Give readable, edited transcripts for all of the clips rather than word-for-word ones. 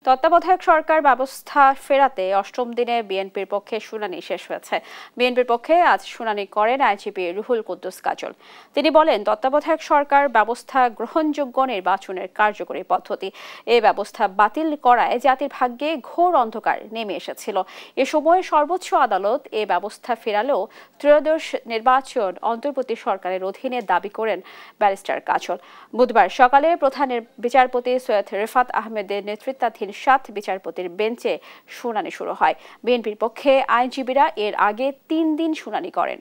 তত্ত্বাবধায়ক সরকার ব্যবস্থা ফেরাতে অষ্টম দিনে বিএনপির পক্ষে শুনানি শেষ হয়েছে। বিএনপির পক্ষে আজ শুনানি করেন আইনজীবী রুহুল কুদ্দুস কাজল। তিনি বলেন, তত্ত্বাবধায়ক সরকার ব্যবস্থা গ্রহণযোগ্য নির্বাচনের কার্যকরী পদ্ধতি। এই ব্যবস্থা বাতিল করায় জাতির ভাগ্যে ঘোর অন্ধকার নেমে এসেছিল। এ সময় সর্বোচ্চ আদালত এ ব্যবস্থা ফেরালেও ত্রয়োদশ নির্বাচন অন্তর্বর্তী সরকারের অধীনে দাবি করেন ব্যারিস্টার কাজল। বুধবার সকালে প্রধান বিচারপতি সৈয়দ রেফাত আহমেদের নেতৃত্বাধীন 7 বিচারপতির বেঞ্চে শুনানি শুরু হয়। বিএনপির পক্ষে আইনজীবীরা এর আগে 3 দিন শুনানি করেন।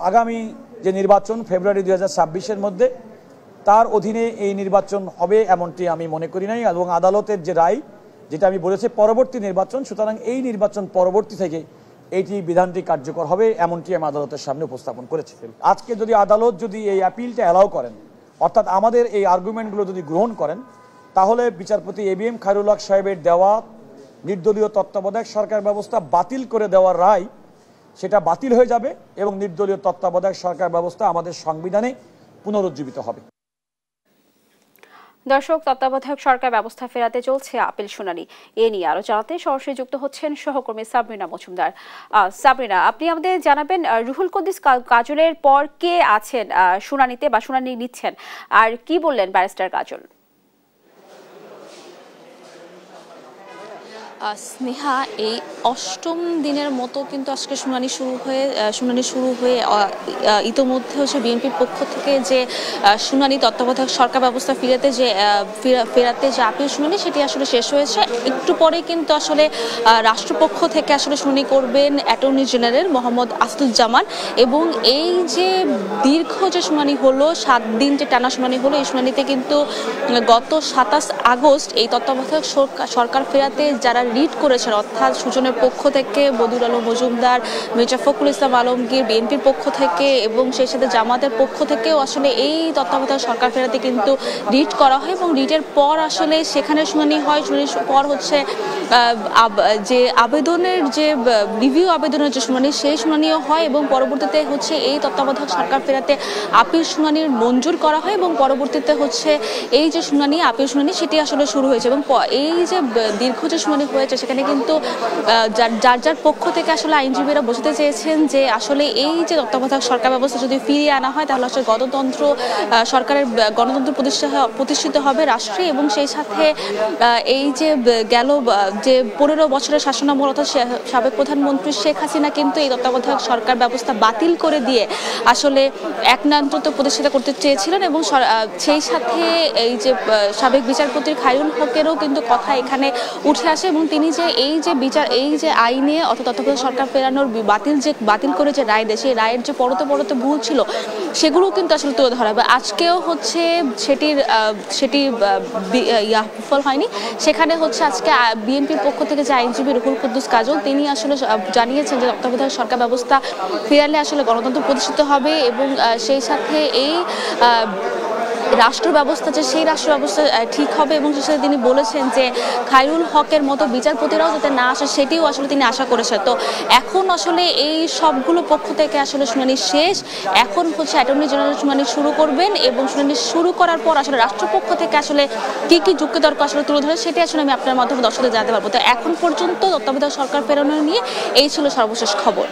আগামী যে নির্বাচন ফেব্রুয়ারি 2026-এর মধ্যে, তার অধীনে এই নির্বাচন হবে এমনটি আমি মনে করি নাই, এবং আদালতের যে রায়, যেটা আমি বলেছি পরবর্তী নির্বাচন, সুতরাং এই নির্বাচন পরবর্তী থেকে এইটি বিধানটি কার্যকর হবে এমনটি আমি আদালতের সামনে উপস্থাপন করেছি। আজকে যদি আদালত যদি এই অ্যাপিলটা অ্যালাউ করেন, অর্থাৎ আমাদের এই আর্গুমেন্টগুলো যদি গ্রহণ করেন, তাহলে বিচারপতি এবিএম খায়রুল হক সাহেবের দেওয়া নির্দলীয় তত্ত্বাবধায়ক সরকার ব্যবস্থা বাতিল করে দেওয়ার রায়, সেটা বাতিল হয়ে যাবে এবং নির্দলীয় তত্ত্বাবধায়ক সরকার ব্যবস্থা আমাদের সংবিধানে পুনরুজ্জীবিত হবে। দর্শক, তত্ত্বাবধায়ক সরকার ব্যবস্থা ফেরাতে চলছে আপিল শুনানি। এ নিয়ে আরো জানাতে সরাসরি যুক্ত হচ্ছেন সহকর্মী সাবরিনা মজুমদার। সাবরিনা, আপনি আমাদের জানাবেন রুহুল কুদ্দুস কাজলের পর কে আছেন শুনানিতে বা শুনানি নিচ্ছেন, আর কি বললেন ব্যারিস্টার কাজল? স্নেহা, এই অষ্টম দিনের মতো কিন্তু আজকে শুনানি শুরু হয়ে ইতোমধ্যে হচ্ছে বিএনপির পক্ষ থেকে যে শুনানি তত্ত্বাবধায়ক সরকার ব্যবস্থা ফেরাতে যে আপিল শুনানি, সেটি আসলে শেষ হয়েছে। একটু পরে কিন্তু আসলে রাষ্ট্রপক্ষ থেকে আসলে শুনানি করবেন অ্যাটর্নি জেনারেল মোহাম্মদ আসাদুজ্জামান, এবং এই যে দীর্ঘ যে শুনানি হলো, 7 দিন যে টানা শুনানি হলো, এই শুনানিতে কিন্তু গত 27 আগস্ট এই তত্ত্বাবধায়ক সরকার ফেরাতে যারা রিট করেছেন, অর্থাৎ সুজনের পক্ষ থেকে বদিউল আলম মজুমদার, মির্জা ফখরুল ইসলাম আলমগীর বিএনপির পক্ষ থেকে, এবং সেই সাথে জামাতের পক্ষ থেকেও আসলে এই তত্ত্বাবধায়ক সরকার ফেরাতে কিন্তু রিট করা হয়, এবং রিটের পর আসলে সেখানে শুনানি হয়। শুনানির পর হচ্ছে যে আবেদনের যে রিভিউ আবেদনের যে শুনানি, সেই শুনানিও হয়, এবং পরবর্তীতে হচ্ছে এই তত্ত্বাবধায়ক সরকার ফেরাতে আপিল শুনানির মঞ্জুর করা হয়, এবং পরবর্তীতে হচ্ছে এই যে শুনানি, আপিল শুনানি, সেটি আসলে শুরু হয়েছে। এবং এই যে দীর্ঘ যে শুনানি হয়েছে, সেখানে কিন্তু যার পক্ষ থেকে আসলে আইনজীবীরা বোঝাতে চেয়েছেন যে আসলে এই যে তত্ত্বাবধায়ক সরকার ব্যবস্থা যদি ফিরিয়ে আনা হয়, তাহলে আসলে গণতন্ত্র প্রতিষ্ঠিত হবে রাষ্ট্রে, এবং সেই সাথে এই যে গেল যে 15 বছরের শাসনামল, অর্থাৎ সাবেক প্রধানমন্ত্রী শেখ হাসিনা কিন্তু এই তত্ত্বাবধায়ক সরকার ব্যবস্থা বাতিল করে দিয়ে আসলে একনায়কতন্ত্র প্রতিষ্ঠিত করতে চেয়েছিলেন, এবং সেই সাথে এই যে সাবেক বিচারপতির খায়রুল হকেরও কিন্তু কথা এখানে উঠে আসে, এবং তিনি যে এই যে আইনে অর্থাৎ তত্ত্বাবধায়ক সরকার ফেরানোর বাতিল করে যে রায় দেয়, সেই রায়ের যে পরতে ভুল ছিল, সেগুলো কিন্তু আসলে তুলে ধরা হবে। আজকেও হচ্ছে সেটি ফল হয়নি। সেখানে হচ্ছে আজকে বিএনপির পক্ষ থেকে যে আইনজীবী রুহুল কুদ্দুস কাজল, তিনি আসলে জানিয়েছেন যে তত্ত্বাবধায়ক সরকার ব্যবস্থা ফেরালে আসলে গণতন্ত্র প্রতিষ্ঠিত হবে, এবং সেই সাথে এই রাষ্ট্র ব্যবস্থা সেই রাষ্ট্র ব্যবস্থা ঠিক হবে, এবং সেই সাথে তিনি বলেছেন যে খায়রুল হকের মতো বিচারপতিরাও যাতে না আসে, সেটিও আসলে তিনি আশা করেছেন। তো এখন আসলে এই সবগুলো পক্ষ থেকে আসলে শুনানি শেষ। এখন হচ্ছে অ্যাটর্নি জেনারেল শুনানি শুরু করবেন, এবং শুনানি শুরু করার পর আসলে রাষ্ট্রপক্ষ থেকে আসলে কি যুক্তিতর্ক আসলে তুলে ধরে, সেটি আসলে আমি আপনার মাধ্যমে দর্শকদের জানাতে পারবো। তো এখন পর্যন্ত তত্ত্বাবধায়ক সরকার ফেরানো নিয়ে এই ছিল সর্বশেষ খবর।